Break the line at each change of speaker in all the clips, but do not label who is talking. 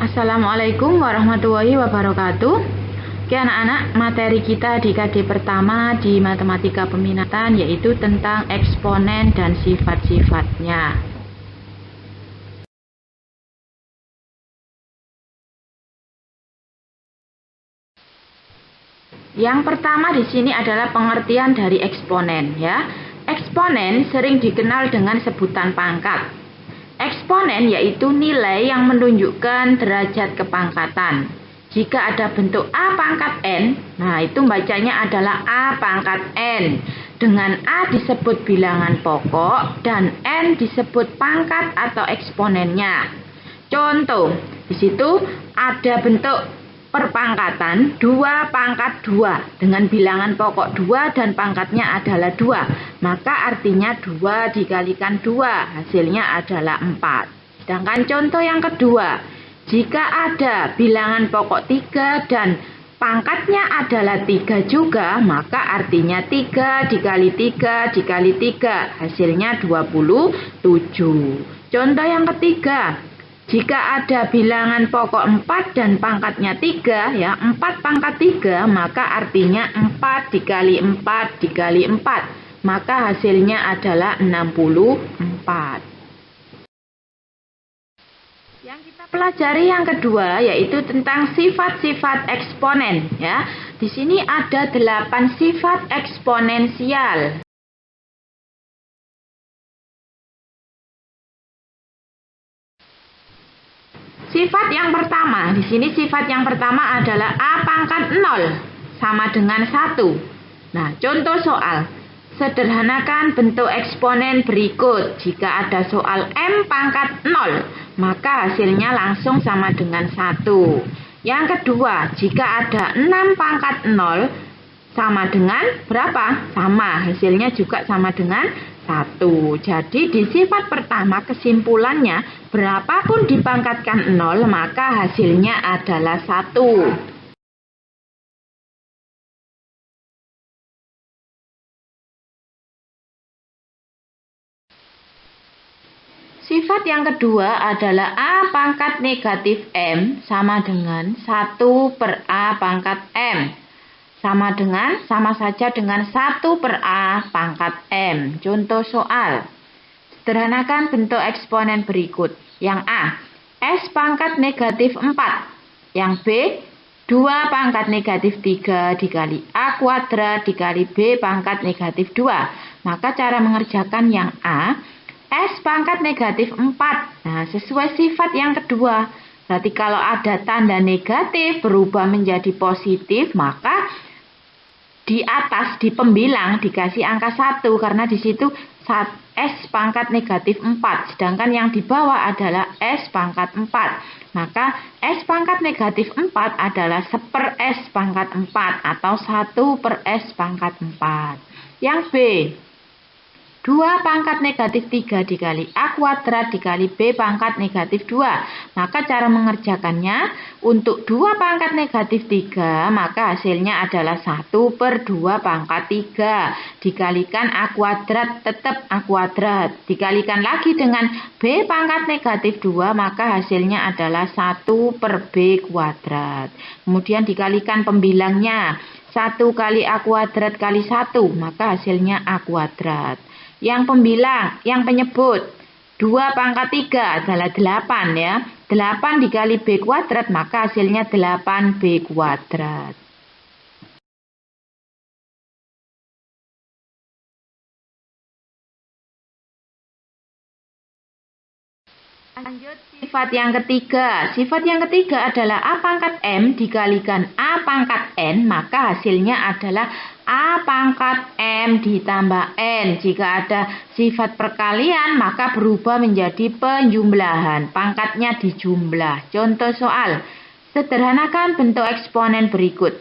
Assalamualaikum warahmatullahi wabarakatuh. Oke anak-anak, materi kita di KD pertama di matematika peminatan yaitu tentang eksponen dan sifat-sifatnya. Yang pertama di sini adalah pengertian dari eksponen ya. Eksponen sering dikenal dengan sebutan pangkat. Eksponen yaitu nilai yang menunjukkan derajat kepangkatan. Jika ada bentuk A pangkat N, nah itu bacanya adalah A pangkat N. Dengan A disebut bilangan pokok dan N disebut pangkat atau eksponennya. Contoh, di situ ada bentuk perpangkatan 2 pangkat 2 dengan bilangan pokok 2 dan pangkatnya adalah 2. Maka artinya 2 dikalikan 2 hasilnya adalah 4. Sedangkan contoh yang kedua, jika ada bilangan pokok 3 dan pangkatnya adalah 3 juga, maka artinya 3 dikali 3 dikali 3 hasilnya 27. Contoh yang ketiga, jika ada bilangan pokok 4 dan pangkatnya 3 ya, 4 pangkat 3, maka artinya 4 dikali 4 dikali 4, maka hasilnya adalah 64. Yang kita pelajari yang kedua yaitu tentang sifat-sifat eksponen ya. Di sini ada 8 sifat eksponensial. Sifat yang pertama, di sini sifat yang pertama adalah A pangkat 0 sama dengan 1. Nah, contoh soal. Sederhanakan bentuk eksponen berikut. Jika ada soal M pangkat 0, maka hasilnya langsung sama dengan 1. Yang kedua, jika ada 6 pangkat 0 sama dengan berapa? Sama, hasilnya juga sama dengan 1. Jadi di sifat pertama kesimpulannya, berapapun dipangkatkan 0 maka hasilnya adalah 1. Sifat yang kedua adalah A pangkat negatif M sama dengan 1 per A pangkat M. Sama saja dengan 1 per A pangkat M. Contoh soal. Sederhanakan bentuk eksponen berikut. Yang A, S pangkat negatif 4. Yang B, 2 pangkat negatif 3 dikali A kuadrat dikali B pangkat negatif 2. Maka cara mengerjakan yang A, S pangkat negatif 4. Nah, sesuai sifat yang kedua. Berarti kalau ada tanda negatif berubah menjadi positif, maka di atas di pembilang dikasih angka 1 karena di situ S pangkat negatif 4, sedangkan yang di bawah adalah S pangkat 4. Maka S pangkat negatif 4 adalah 1 per S pangkat 4 atau 1 per S pangkat 4. Yang B, 2 pangkat negatif 3 dikali A kuadrat dikali B pangkat negatif 2. Maka cara mengerjakannya, untuk 2 pangkat negatif 3, maka hasilnya adalah 1 per 2 pangkat 3. Dikalikan A kuadrat, tetap A kuadrat. Dikalikan lagi dengan B pangkat negatif 2, maka hasilnya adalah 1 per B kuadrat. Kemudian dikalikan pembilangnya, 1 kali A kuadrat kali 1, maka hasilnya A kuadrat. Yang pembilang, yang penyebut 2 pangkat 3 adalah 8 ya. 8 dikali B kuadrat maka hasilnya 8B kuadrat. Lanjut sifat yang ketiga. Sifat yang ketiga adalah A pangkat M dikalikan A pangkat N, maka hasilnya adalah A pangkat M ditambah N. Jika ada sifat perkalian, maka berubah menjadi penjumlahan. Pangkatnya dijumlah. Contoh soal. Sederhanakan bentuk eksponen berikut.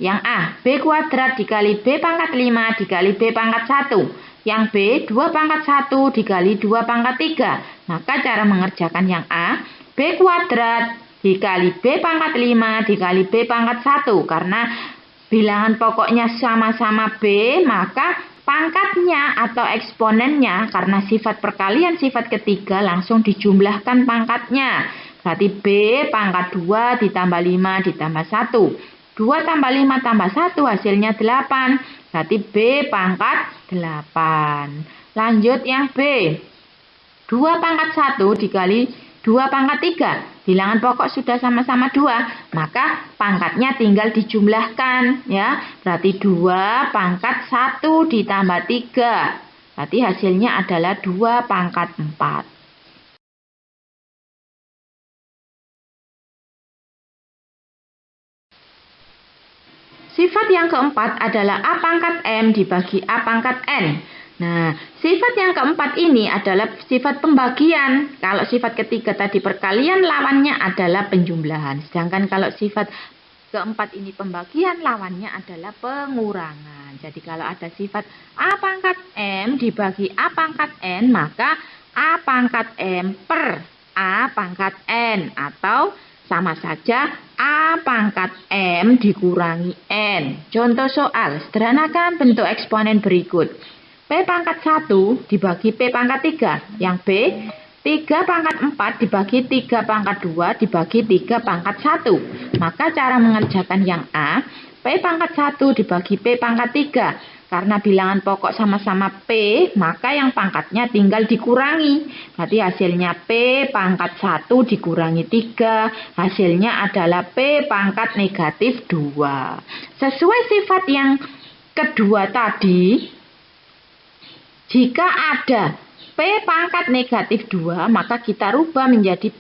Yang A, B kuadrat dikali B pangkat 5 dikali B pangkat 1. Yang B, 2 pangkat 1 dikali 2 pangkat 3. Maka cara mengerjakan yang A, B kuadrat dikali B pangkat 5 dikali B pangkat 1. Karena bilangan pokoknya sama-sama B, maka pangkatnya atau eksponennya karena sifat perkalian sifat ketiga langsung dijumlahkan pangkatnya. Berarti B pangkat 2 ditambah 5 ditambah 1. 2 tambah 5 tambah 1 hasilnya 8. Berarti B pangkat 8. Lanjut yang B. 2 pangkat 1 dikali 2 pangkat 3. Bilangan pokok sudah sama-sama 2. Maka pangkatnya tinggal dijumlahkan. Ya. Berarti 2 pangkat 1 ditambah 3. Berarti hasilnya adalah 2 pangkat 4. Sifat yang keempat adalah A pangkat M dibagi A pangkat N. Nah, sifat yang keempat ini adalah sifat pembagian. Kalau sifat ketiga tadi perkalian, lawannya adalah penjumlahan. Sedangkan kalau sifat keempat ini pembagian, lawannya adalah pengurangan. Jadi kalau ada sifat A pangkat M dibagi A pangkat N, maka A pangkat M per A pangkat N, atau sama saja A pangkat M dikurangi N. Contoh soal, sederhanakan bentuk eksponen berikut. P pangkat 1 dibagi P pangkat 3. Yang B, 3 pangkat 4 dibagi 3 pangkat 2 dibagi 3 pangkat 1. Maka cara mengerjakan yang A, P pangkat 1 dibagi P pangkat 3. Karena bilangan pokok sama-sama P, maka yang pangkatnya tinggal dikurangi. Berarti hasilnya P pangkat 1 dikurangi 3. Hasilnya adalah P pangkat negatif 2. Sesuai sifat yang kedua tadi, jika ada P pangkat negatif 2, maka kita rubah menjadi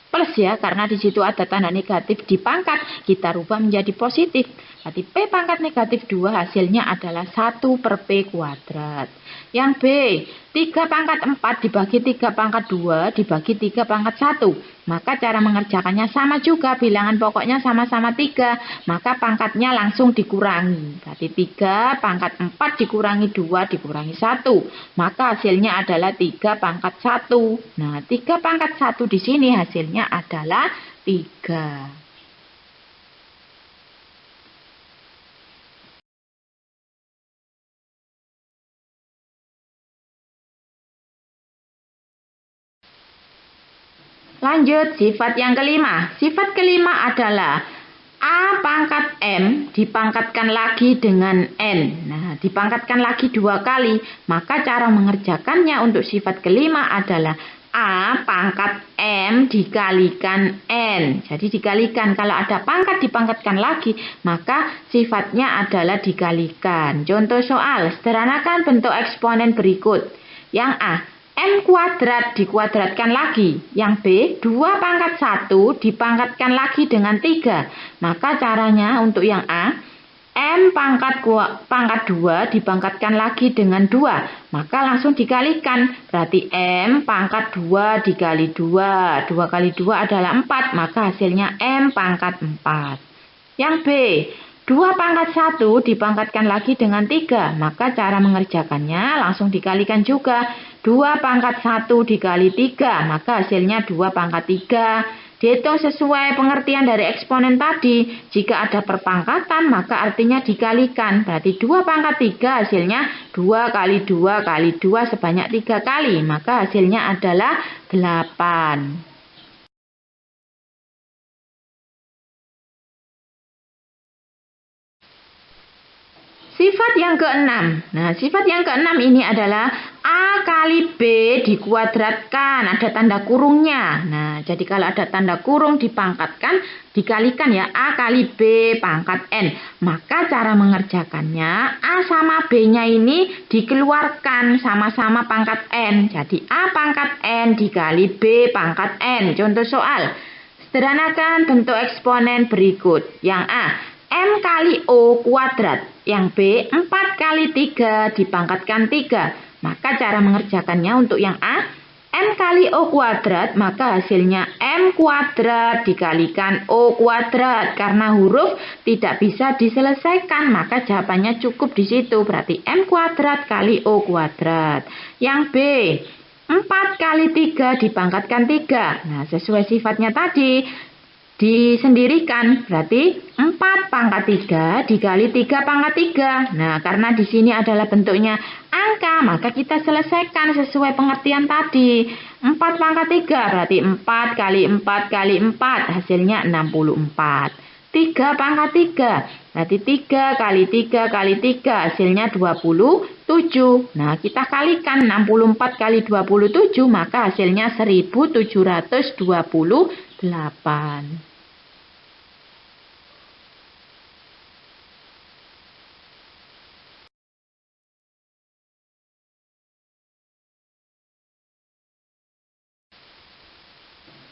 plus ya, karena di situ ada tanda negatif di pangkat, kita rubah menjadi positif. Berarti P pangkat negatif 2 hasilnya adalah 1 per P kuadrat. Yang B, 3 pangkat 4 dibagi 3 pangkat 2 dibagi 3 pangkat 1. Maka cara mengerjakannya sama juga, bilangan pokoknya sama-sama 3. Maka pangkatnya langsung dikurangi. Berarti 3 pangkat 4 dikurangi 2 dikurangi 1. Maka hasilnya adalah 3 pangkat 1. Nah, 3 pangkat 1 di sini hasilnya adalah 3. Lanjut, sifat yang kelima. Sifat kelima adalah A pangkat M dipangkatkan lagi dengan N. Nah, dipangkatkan lagi 2 kali. Maka cara mengerjakannya untuk sifat kelima adalah A pangkat M dikalikan N. Jadi dikalikan. Kalau ada pangkat dipangkatkan lagi, maka sifatnya adalah dikalikan. Contoh soal, sederhanakan bentuk eksponen berikut. Yang A, M kuadrat dikuadratkan lagi. Yang B, 2 pangkat 1 dipangkatkan lagi dengan 3. Maka caranya untuk yang A, M pangkat 2 dipangkatkan lagi dengan 2. Maka langsung dikalikan. Berarti M pangkat 2 dikali 2. 2 kali 2 adalah 4. Maka hasilnya M pangkat 4. Yang B, 2 pangkat 1 dipangkatkan lagi dengan 3. Maka cara mengerjakannya langsung dikalikan juga. 2 pangkat 1 dikali 3. Maka hasilnya 2 pangkat 3. Dihitung sesuai pengertian dari eksponen tadi. Jika ada perpangkatan, maka artinya dikalikan. Berarti 2 pangkat 3 hasilnya 2 kali 2 kali 2 sebanyak 3 kali. Maka hasilnya adalah 8. Sifat yang keenam. Nah, sifat yang keenam ini adalah A kali B dikuadratkan. Ada tanda kurungnya. Nah, jadi kalau ada tanda kurung dipangkatkan, dikalikan ya. A kali B pangkat N. Maka cara mengerjakannya, A sama B-nya ini dikeluarkan sama-sama pangkat N. Jadi A pangkat N dikali B pangkat N. Contoh soal. Sederhanakan bentuk eksponen berikut. Yang A, M kali O kuadrat. Yang B, 4 kali 3 dipangkatkan 3. Maka cara mengerjakannya untuk yang A, M kali O kuadrat, maka hasilnya M kuadrat dikalikan O kuadrat. Karena huruf tidak bisa diselesaikan, maka jawabannya cukup di situ. Berarti M kuadrat kali O kuadrat. Yang B, 4 kali 3 dipangkatkan 3. Nah, sesuai sifatnya tadi, disendirikan, berarti 4 pangkat 3 dikali 3 pangkat 3. Nah, karena di sini adalah bentuknya angka, maka kita selesaikan sesuai pengertian tadi. 4 pangkat 3 berarti 4 kali 4 kali 4, hasilnya 64. 3 pangkat 3 berarti 3 kali 3 kali 3, hasilnya 27. Nah, kita kalikan 64 kali 27, maka hasilnya 1728.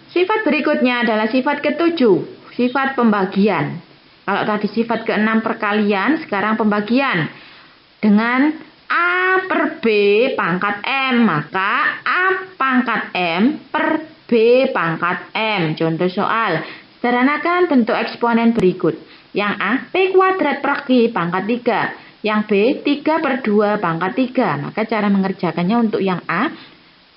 Sifat berikutnya adalah sifat ketujuh, sifat pembagian. Kalau tadi sifat ke-6 perkalian, sekarang pembagian. Dengan A per B pangkat M, maka A pangkat M per B pangkat M. Contoh soal, sederhanakan bentuk eksponen berikut. Yang A, P kuadrat per Q pangkat 3. Yang B, 3 per 2 pangkat 3. Maka cara mengerjakannya untuk yang A,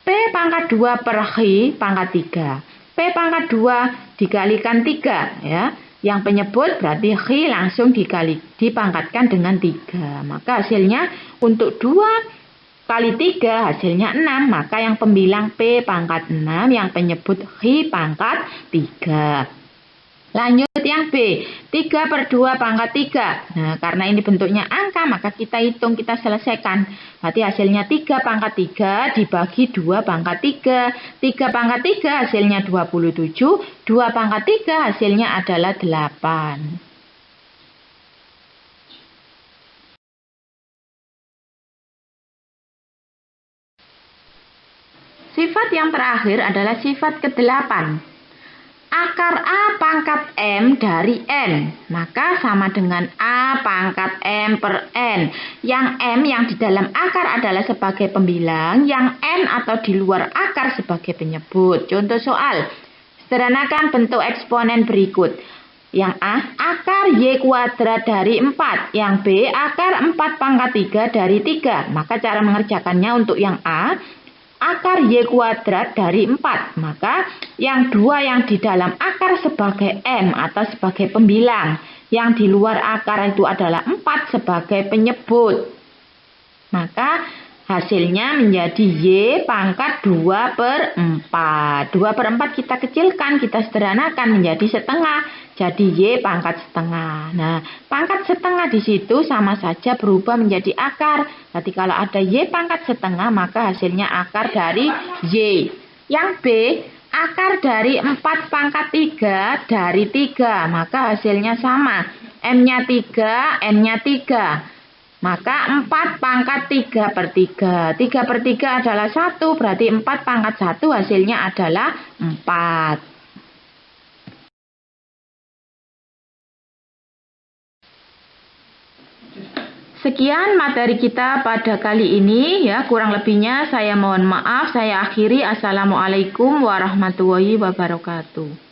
P pangkat 2 per Q pangkat 3. P pangkat 2 dikalikan 3, ya. Yang penyebut berarti Q langsung dipangkatkan dengan 3. Maka hasilnya untuk 2 kali 3 hasilnya 6. Maka yang pembilang P pangkat 6, yang penyebut Q pangkat 3. Lanjut yang B, 3 per 2 pangkat 3. Nah, karena ini bentuknya angka, maka kita hitung, kita selesaikan. Berarti hasilnya 3 pangkat 3 dibagi 2 pangkat 3. 3 pangkat 3 hasilnya 27. 2 pangkat 3 hasilnya adalah 8. Sifat yang terakhir adalah sifat ke-8. Akar A pangkat M dari N, maka sama dengan A pangkat M per N. Yang M yang di dalam akar adalah sebagai pembilang, yang N atau di luar akar sebagai penyebut. Contoh soal, sederhanakan bentuk eksponen berikut. Yang A, akar Y kuadrat dari 4. Yang B, akar 4 pangkat 3 dari 3. Maka cara mengerjakannya untuk yang A, akar Y kuadrat dari 4. Maka yang 2 yang di dalam akar sebagai M atau sebagai pembilang. Yang di luar akar itu adalah 4 sebagai penyebut. Maka hasilnya menjadi Y pangkat 2 per 4. 2 per 4 kita kecilkan, kita sederhanakan menjadi setengah. Jadi Y pangkat setengah. Nah, pangkat setengah di situ sama saja berubah menjadi akar. Berarti kalau ada Y pangkat setengah, maka hasilnya akar dari Y. Yang B, akar dari 4 pangkat 3 dari 3. Maka hasilnya sama. M-nya 3, N-nya 3. Maka 4 pangkat 3 per 3. 3 per 3 adalah 1. Berarti 4 pangkat 1 hasilnya adalah 4. Sekian materi kita pada kali ini, ya. Kurang lebihnya saya mohon maaf. Saya akhiri. Assalamualaikum warahmatullahi wabarakatuh.